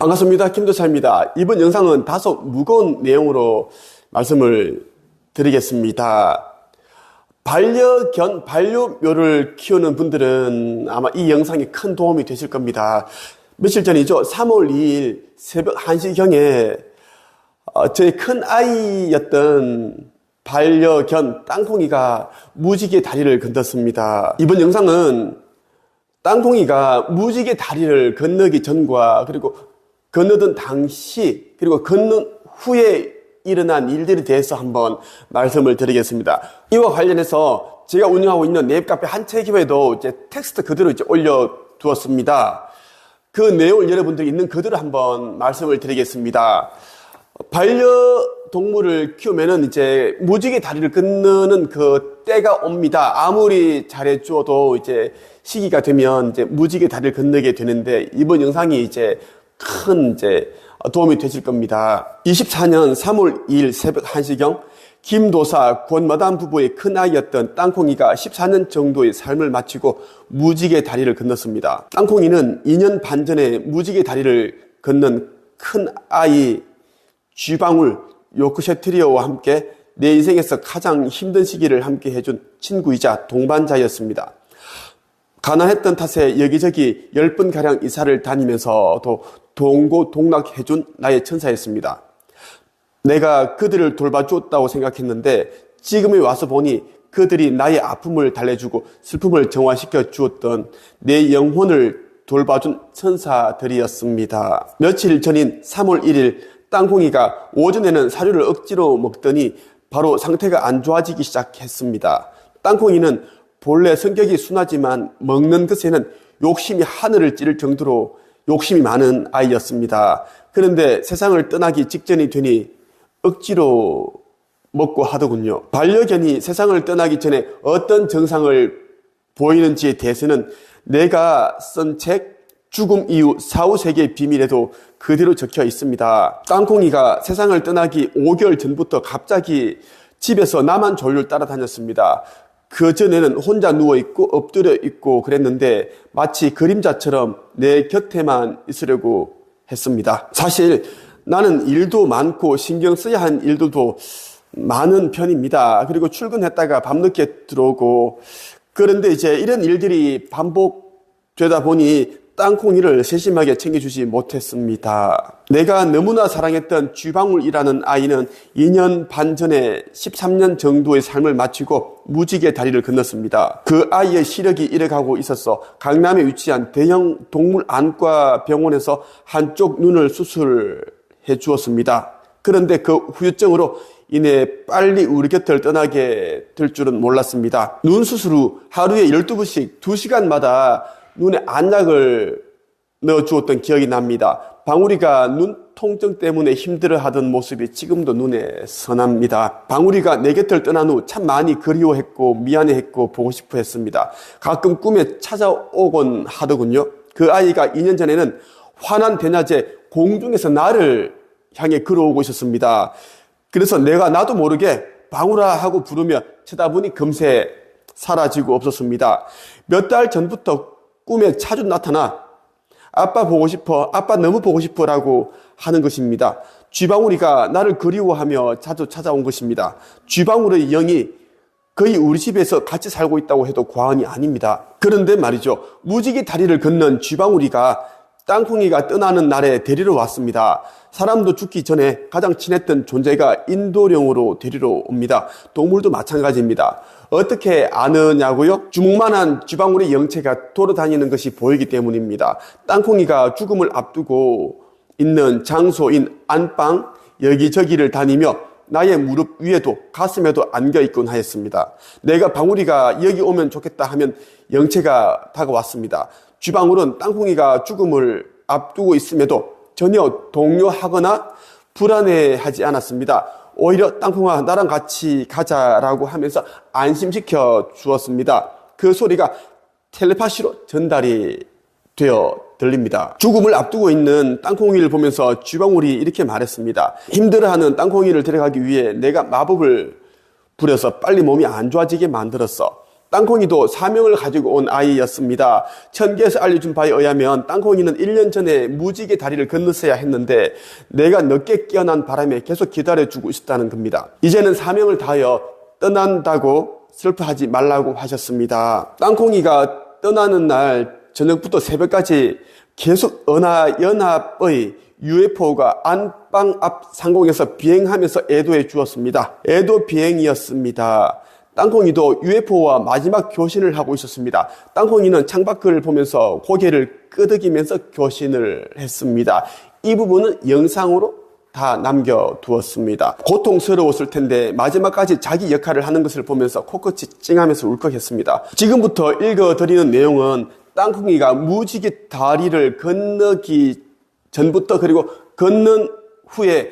반갑습니다. 김도차입니다. 이번 영상은 다소 무거운 내용으로 말씀을 드리겠습니다. 반려견, 반려묘를 키우는 분들은 아마 이 영상이 큰 도움이 되실 겁니다. 며칠 전이죠. 3월 2일 새벽 1시경에 저희 큰 아이였던 반려견 땅콩이가 무지개 다리를 건넜습니다. 이번 영상은 땅콩이가 무지개 다리를 건너기 전과 그리고 건너던 당시 그리고 건넌 후에 일어난 일들에 대해서 한번 말씀을 드리겠습니다. 이와 관련해서 제가 운영하고 있는 네잎카페 한채기회에도 이제 텍스트 그대로 이제 올려두었습니다. 그 내용을 여러분들이 있는 그대로 한번 말씀을 드리겠습니다. 반려동물을 키우면은 이제 무지개 다리를 건너는 그 때가 옵니다. 아무리 잘해줘도 이제 시기가 되면 이제 무지개 다리를 건너게 되는데 이번 영상이 이제 큰 도움이 되실 겁니다. 24년 3월 2일 새벽 1시경 김도사 권마담 부부의 큰아이였던 땅콩이가 14년 정도의 삶을 마치고 무지개 다리를 건넜습니다. 땅콩이는 2년 반 전에 무지개 다리를 건넌 큰아이 쥐방울 요크셔테리어와 함께 내 인생에서 가장 힘든 시기를 함께 해준 친구이자 동반자였습니다. 가난했던 탓에 여기저기 10번가량 이사를 다니면서도 동고동락해준 나의 천사였습니다. 내가 그들을 돌봐주었다고 생각했는데 지금에 와서 보니 그들이 나의 아픔을 달래주고 슬픔을 정화시켜 주었던 내 영혼을 돌봐준 천사들이었습니다. 며칠 전인 3월 1일 땅콩이가 오전에는 사료를 억지로 먹더니 바로 상태가 안 좋아지기 시작했습니다. 땅콩이는 본래 성격이 순하지만 먹는 것에는 욕심이 하늘을 찌를 정도로 욕심이 많은 아이였습니다. 그런데 세상을 떠나기 직전이 되니 억지로 먹고 하더군요. 반려견이 세상을 떠나기 전에 어떤 증상을 보이는지에 대해서는 내가 쓴 책 죽음 이후 사후세계의 비밀에도 그대로 적혀 있습니다. 땅콩이가 세상을 떠나기 5개월 전부터 갑자기 집에서 나만 졸졸 따라다녔습니다. 그 전에는 혼자 누워있고 엎드려 있고 그랬는데 마치 그림자처럼 내 곁에만 있으려고 했습니다. 사실 나는 일도 많고 신경 써야 한 일들도 많은 편입니다. 그리고 출근했다가 밤늦게 들어오고 그런데 이제 이런 일들이 반복되다 보니 땅콩이를 세심하게 챙겨주지 못했습니다. 내가 너무나 사랑했던 쥐방울이라는 아이는 2년 반 전에 13년 정도의 삶을 마치고 무지개 다리를 건넜습니다. 그 아이의 시력이 잃어가고 있어서 강남에 위치한 대형 동물 안과 병원에서 한쪽 눈을 수술해 주었습니다. 그런데 그 후유증으로 인해 빨리 우리 곁을 떠나게 될 줄은 몰랐습니다. 눈 수술 후 하루에 12번씩 2시간마다 눈에 안약을 넣어주었던 기억이 납니다. 방울이가 눈 통증 때문에 힘들어하던 모습이 지금도 눈에 선합니다. 방울이가 내 곁을 떠난 후 참 많이 그리워했고 미안해했고 보고 싶어 했습니다. 가끔 꿈에 찾아오곤 하더군요. 그 아이가 2년 전에는 환한 대낮에 공중에서 나를 향해 걸어오고 있었습니다. 그래서 내가 나도 모르게 방울아 하고 부르며 쳐다보니 금세 사라지고 없었습니다. 몇 달 전부터 꿈에 자주 나타나 아빠 보고 싶어, 아빠 너무 보고 싶어 라고 하는 것입니다. 쥐방울이가 나를 그리워하며 자주 찾아온 것입니다. 쥐방울의 영이 거의 우리 집에서 같이 살고 있다고 해도 과언이 아닙니다. 그런데 말이죠. 무지개 다리를 건넌 쥐방울이가 땅콩이가 떠나는 날에 데리러 왔습니다. 사람도 죽기 전에 가장 친했던 존재가 인도령으로 데리러 옵니다. 동물도 마찬가지입니다. 어떻게 아느냐고요? 주먹만한 쥐방울의 영체가 돌아다니는 것이 보이기 때문입니다. 땅콩이가 죽음을 앞두고 있는 장소인 안방 여기저기를 다니며 나의 무릎 위에도 가슴에도 안겨있곤 하였습니다. 내가 방울이가 여기 오면 좋겠다 하면 영체가 다가왔습니다. 쥐방울은 땅콩이가 죽음을 앞두고 있음에도 전혀 동요하거나 불안해하지 않았습니다. 오히려 땅콩아 나랑 같이 가자라고 하면서 안심시켜 주었습니다. 그 소리가 텔레파시로 전달이 되어 들립니다. 죽음을 앞두고 있는 땅콩이를 보면서 쥐방울이 이렇게 말했습니다. 힘들어하는 땅콩이를 데려가기 위해 내가 마법을 부려서 빨리 몸이 안 좋아지게 만들었어. 땅콩이도 사명을 가지고 온 아이였습니다. 천계에서 알려준 바에 의하면 땅콩이는 1년 전에 무지개 다리를 건넜어야 했는데 내가 늦게 깨어난 바람에 계속 기다려주고 있었다는 겁니다. 이제는 사명을 다하여 떠난다고 슬퍼하지 말라고 하셨습니다. 땅콩이가 떠나는 날 저녁부터 새벽까지 계속 연합의 UFO가 안방 앞 상공에서 비행하면서 애도해 주었습니다. 애도 비행이었습니다. 땅콩이도 UFO와 마지막 교신을 하고 있었습니다. 땅콩이는 창밖을 보면서 고개를 끄덕이면서 교신을 했습니다. 이 부분은 영상으로 다 남겨두었습니다. 고통스러웠을 텐데 마지막까지 자기 역할을 하는 것을 보면서 코끝이 찡하면서 울컥했습니다. 지금부터 읽어드리는 내용은 땅콩이가 무지개 다리를 건너기 전부터 그리고 건넌 후에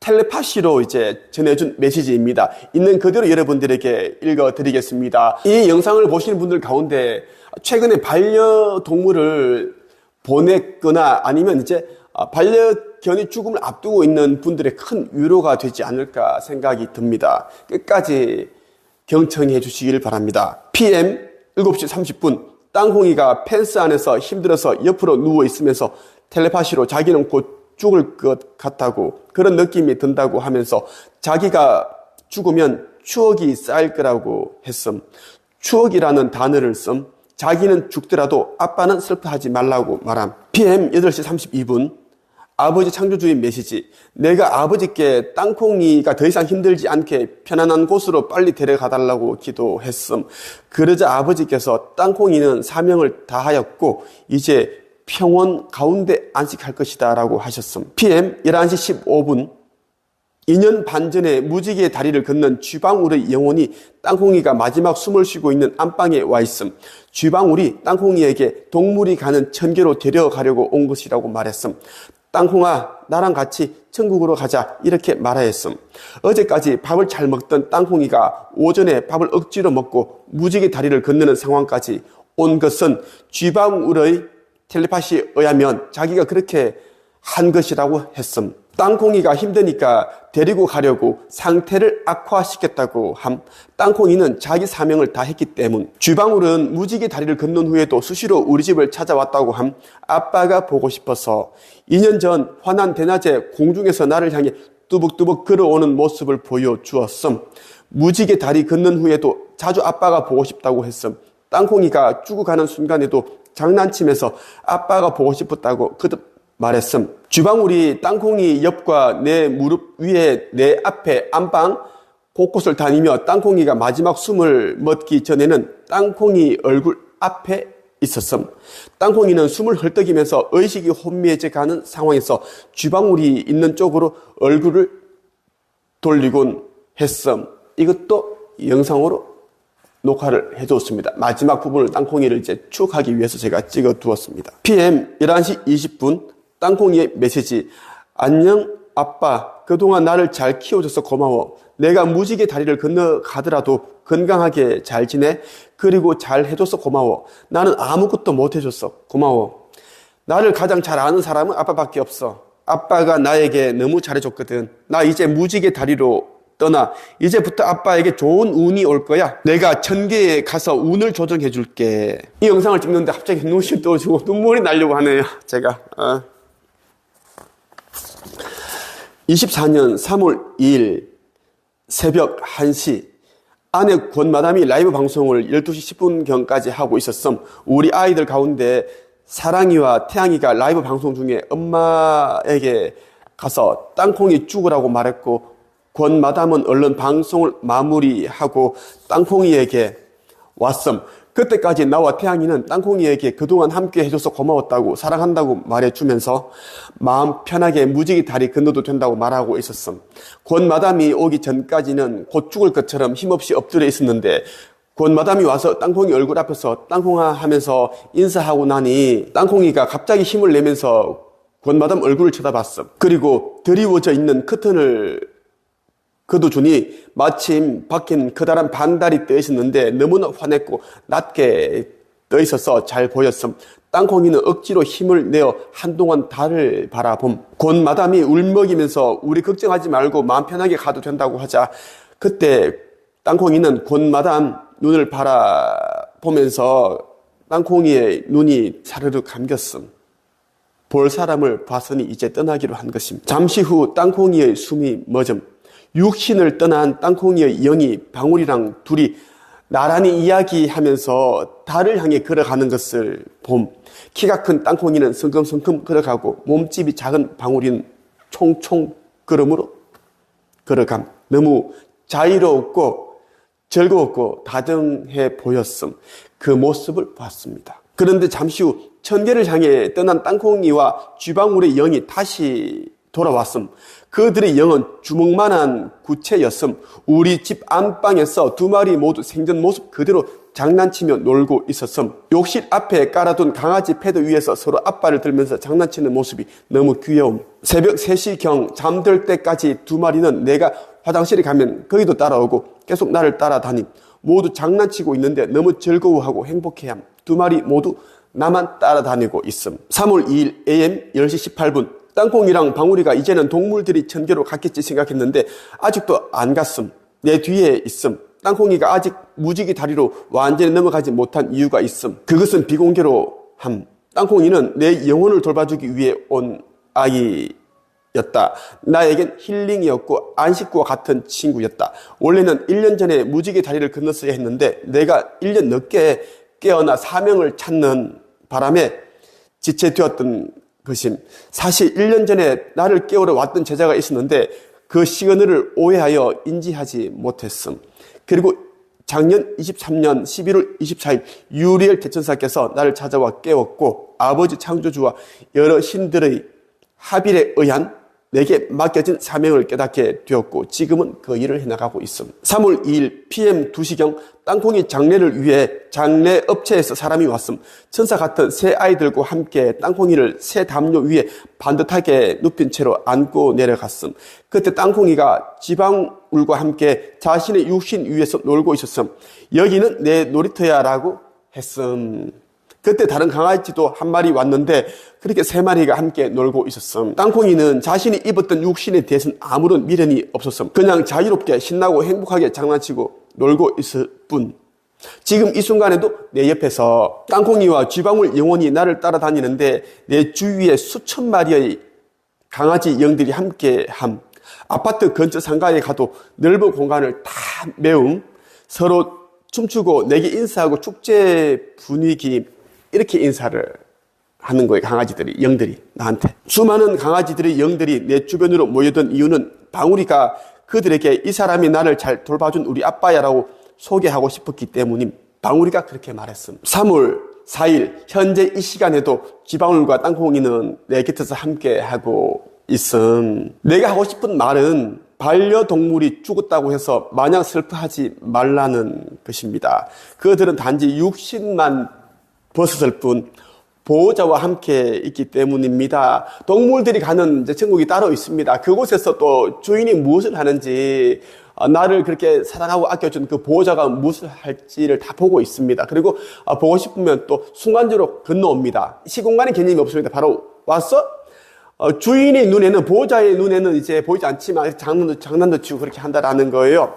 텔레파시로 이제 전해준 메시지입니다. 있는 그대로 여러분들에게 읽어드리겠습니다. 이 영상을 보시는 분들 가운데 최근에 반려동물을 보냈거나 아니면 이제 반려견이 죽음을 앞두고 있는 분들의 큰 위로가 되지 않을까 생각이 듭니다. 끝까지 경청해 주시길 바랍니다. PM 7시 30분 땅콩이가 펜스 안에서 힘들어서 옆으로 누워 있으면서 텔레파시로 자기는 곧 죽을 것 같다고 그런 느낌이 든다고 하면서 자기가 죽으면 추억이 쌓일 거라고 했음. 추억이라는 단어를 씀. 자기는 죽더라도 아빠는 슬퍼하지 말라고 말함. PM 8시 32분 아버지 창조주의 메시지. 내가 아버지께 땅콩이가 더 이상 힘들지 않게 편안한 곳으로 빨리 데려가달라고 기도했음. 그러자 아버지께서 땅콩이는 사명을 다하였고 이제 평원 가운데 안식할 것이다 라고 하셨음. PM 11시 15분 2년 반 전에 무지개의 다리를 건넌 쥐방울의 영혼이 땅콩이가 마지막 숨을 쉬고 있는 안방에 와 있음. 쥐방울이 땅콩이에게 동물이 가는 천계로 데려가려고 온 것이라고 말했음. 땅콩아 나랑 같이 천국으로 가자 이렇게 말하였음. 어제까지 밥을 잘 먹던 땅콩이가 오전에 밥을 억지로 먹고 무지개 다리를 건너는 상황까지 온 것은 쥐방울의 텔레파시에 의하면 자기가 그렇게 한 것이라고 했음. 땅콩이가 힘드니까 데리고 가려고 상태를 악화시켰다고 함. 땅콩이는 자기 사명을 다 했기 때문. 쥐방울은 무지개 다리를 건넌 후에도 수시로 우리 집을 찾아왔다고 함. 아빠가 보고 싶어서 2년 전 환한 대낮에 공중에서 나를 향해 뚜벅뚜벅 걸어오는 모습을 보여주었음. 무지개 다리 건넌 후에도 자주 아빠가 보고 싶다고 했음. 땅콩이가 죽어가는 순간에도 장난치면서 아빠가 보고 싶었다고 그득 말했음. 쥐방울이 땅콩이 옆과 내 무릎 위에 내 앞에 안방 곳곳을 다니며 땅콩이가 마지막 숨을 멎기 전에는 땅콩이 얼굴 앞에 있었음. 땅콩이는 숨을 헐떡이면서 의식이 혼미해져 가는 상황에서 쥐방울이 있는 쪽으로 얼굴을 돌리곤 했음. 이것도 영상으로 녹화를 해두었습니다. 마지막 부분을 땅콩이를 이제 추억하기 위해서 제가 찍어 두었습니다. PM 11시 20분 땅콩이의 메시지. 안녕 아빠, 그동안 나를 잘 키워줘서 고마워. 내가 무지개 다리를 건너가더라도 건강하게 잘 지내. 그리고 잘 해줘서 고마워. 나는 아무것도 못 해줬어. 고마워. 나를 가장 잘 아는 사람은 아빠밖에 없어. 아빠가 나에게 너무 잘해줬거든. 나 이제 무지개 다리로 떠나. 이제부터 아빠에게 좋은 운이 올 거야. 내가 천계에 가서 운을 조정해 줄게. 이 영상을 찍는데 갑자기 눈이 떠지고 눈물이 나려고 하네요. 제가 24년 3월 2일 새벽 1시 아내 권마담이 라이브 방송을 12시 10분경까지 하고 있었음. 우리 아이들 가운데 사랑이와 태양이가 라이브 방송 중에 엄마에게 가서 땅콩이 죽으라고 말했고 권마담은 얼른 방송을 마무리하고 땅콩이에게 왔음. 그때까지 나와 태양이는 땅콩이에게 그동안 함께 해줘서 고마웠다고 사랑한다고 말해주면서 마음 편하게 무지개 다리 건너도 된다고 말하고 있었음. 권마담이 오기 전까지는 곧 죽을 것처럼 힘없이 엎드려 있었는데 권마담이 와서 땅콩이 얼굴 앞에서 땅콩아 하면서 인사하고 나니 땅콩이가 갑자기 힘을 내면서 권마담 얼굴을 쳐다봤음. 그리고 드리워져 있는 커튼을 그도주니 마침 밖엔 커다란 반달이 떠 있었는데 너무나 환했고 낮게 떠 있어서 잘 보였음. 땅콩이는 억지로 힘을 내어 한동안 달을 바라봄. 권마담이 울먹이면서 우리 걱정하지 말고 마음 편하게 가도 된다고 하자 그때 땅콩이는 권마담 눈을 바라보면서 땅콩이의 눈이 사르르 감겼음. 볼 사람을 봤으니 이제 떠나기로 한 것입니다. 잠시 후 땅콩이의 숨이 멎음. 육신을 떠난 땅콩이의 영이 방울이랑 둘이 나란히 이야기하면서 달을 향해 걸어가는 것을 봄. 키가 큰 땅콩이는 성큼성큼 걸어가고 몸집이 작은 방울이는 총총 걸음으로 걸어감. 너무 자유롭고 즐거웠고 다정해 보였음. 그 모습을 봤습니다. 그런데 잠시 후 천계를 향해 떠난 땅콩이와 쥐방울의 영이 다시 돌아왔음. 그들의 영은 주먹만한 구체였음. 우리 집 안방에서 두 마리 모두 생전 모습 그대로 장난치며 놀고 있었음. 욕실 앞에 깔아둔 강아지 패드 위에서 서로 앞발을 들면서 장난치는 모습이 너무 귀여움. 새벽 3시경 잠들 때까지 두 마리는 내가 화장실에 가면 거기도 따라오고 계속 나를 따라다님. 모두 장난치고 있는데 너무 즐거워하고 행복해함. 두 마리 모두 나만 따라다니고 있음. 3월 2일 AM 10시 18분 땅콩이랑 방울이가 이제는 동물들이 천계로 갔겠지 생각했는데 아직도 안 갔음. 내 뒤에 있음. 땅콩이가 아직 무지개 다리로 완전히 넘어가지 못한 이유가 있음. 그것은 비공개로 함. 땅콩이는 내 영혼을 돌봐주기 위해 온 아이였다. 나에겐 힐링이었고 안식구와 같은 친구였다. 원래는 1년 전에 무지개 다리를 건넜어야 했는데 내가 1년 늦게 깨어나 사명을 찾는 바람에 지체되었던 것임. 사실 1년 전에 나를 깨우러 왔던 제자가 있었는데 그 시간을 오해하여 인지하지 못했음. 그리고 작년 23년 11월 24일 유리엘 대천사께서 나를 찾아와 깨웠고 아버지 창조주와 여러 신들의 합일에 의한 내게 맡겨진 사명을 깨닫게 되었고 지금은 그 일을 해나가고 있습니다. 3월 2일 PM 2시경 땅콩이 장례를 위해 장례 업체에서 사람이 왔음. 천사 같은 새 아이들과 함께 땅콩이를 새 담요 위에 반듯하게 눕힌 채로 안고 내려갔음. 그때 땅콩이가 지방울과 함께 자신의 육신 위에서 놀고 있었음. 여기는 내 놀이터야 라고 했음. 그때 다른 강아지도 한 마리 왔는데 그렇게 세 마리가 함께 놀고 있었음. 땅콩이는 자신이 입었던 육신에 대해서는 아무런 미련이 없었음. 그냥 자유롭게 신나고 행복하게 장난치고 놀고 있을 뿐. 지금 이 순간에도 내 옆에서 땅콩이와 쥐방울 영혼이 나를 따라다니는데 내 주위에 수천 마리의 강아지 영들이 함께함. 아파트 근처 상가에 가도 넓은 공간을 다 메움. 서로 춤추고 내게 인사하고 축제 분위기 이렇게 인사를 하는 거예요. 강아지들이, 영들이 나한테. 수많은 강아지들의 영들이 내 주변으로 모여든 이유는 방울이가 그들에게 이 사람이 나를 잘 돌봐준 우리 아빠야라고 소개하고 싶었기 때문임. 방울이가 그렇게 말했음. 3월 4일 현재 이 시간에도 쥐방울과 땅콩이는 내 곁에서 함께하고 있음. 내가 하고 싶은 말은 반려동물이 죽었다고 해서 마냥 슬퍼하지 말라는 것입니다. 그들은 단지 육신만 벗었을 뿐 보호자와 함께 있기 때문입니다. 동물들이 가는 이제 천국이 따로 있습니다. 그곳에서 또 주인이 무엇을 하는지 나를 그렇게 사랑하고 아껴준 그 보호자가 무엇을 할지를 다 보고 있습니다. 그리고 보고 싶으면 또 순간적으로 건너옵니다. 시공간의 개념이 없습니다. 바로 왔어? 주인의 눈에는 보호자의 눈에는 이제 보이지 않지만 장난도 치고 그렇게 한다라는 거예요.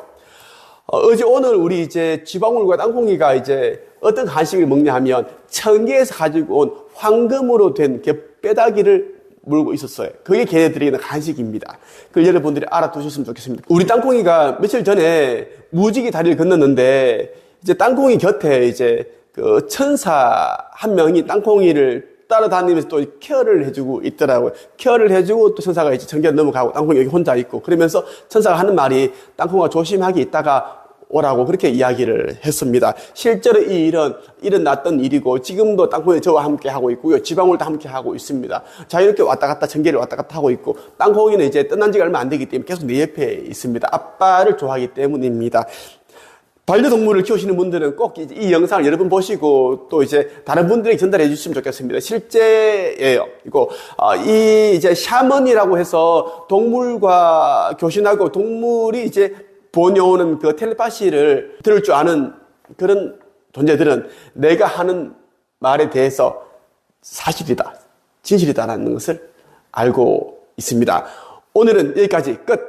어제 오늘 우리 이제 쥐방울과 땅콩이가 이제 어떤 간식을 먹냐 하면 천계에서 가지고 온 황금으로 된 뼈다귀를 물고 있었어요. 그게 걔네들에게는 간식입니다. 그걸 여러분들이 알아두셨으면 좋겠습니다. 우리 땅콩이가 며칠 전에 무지개 다리를 건넜는데 이제 땅콩이 곁에 이제 그 천사 한 명이 땅콩이를 따라다니면서 또 케어를 해주고 있더라고요. 케어를 해주고 또 천사가 이제 전기를 넘어가고 땅콩이 여기 혼자 있고 그러면서 천사가 하는 말이 땅콩아 조심하게 있다가 오라고 그렇게 이야기를 했습니다. 실제로 이 일은 일어났던 일이고 지금도 땅콩이 저와 함께 하고 있고요. 지방울도 함께 하고 있습니다. 자유롭게 왔다 갔다 전개를 왔다 갔다 하고 있고 땅콩이는 이제 떠난 지가 얼마 안 되기 때문에 계속 내 옆에 있습니다. 아빠를 좋아하기 때문입니다. 반려동물을 키우시는 분들은 꼭 이 영상을 여러 번 보시고 또 이제 다른 분들에게 전달해 주시면 좋겠습니다. 실제예요. 그리고 이 이제 샤먼이라고 해서 동물과 교신하고 동물이 이제 보내오는 그 텔레파시를 들을 줄 아는 그런 존재들은 내가 하는 말에 대해서 사실이다, 진실이다라는 것을 알고 있습니다. 오늘은 여기까지 끝.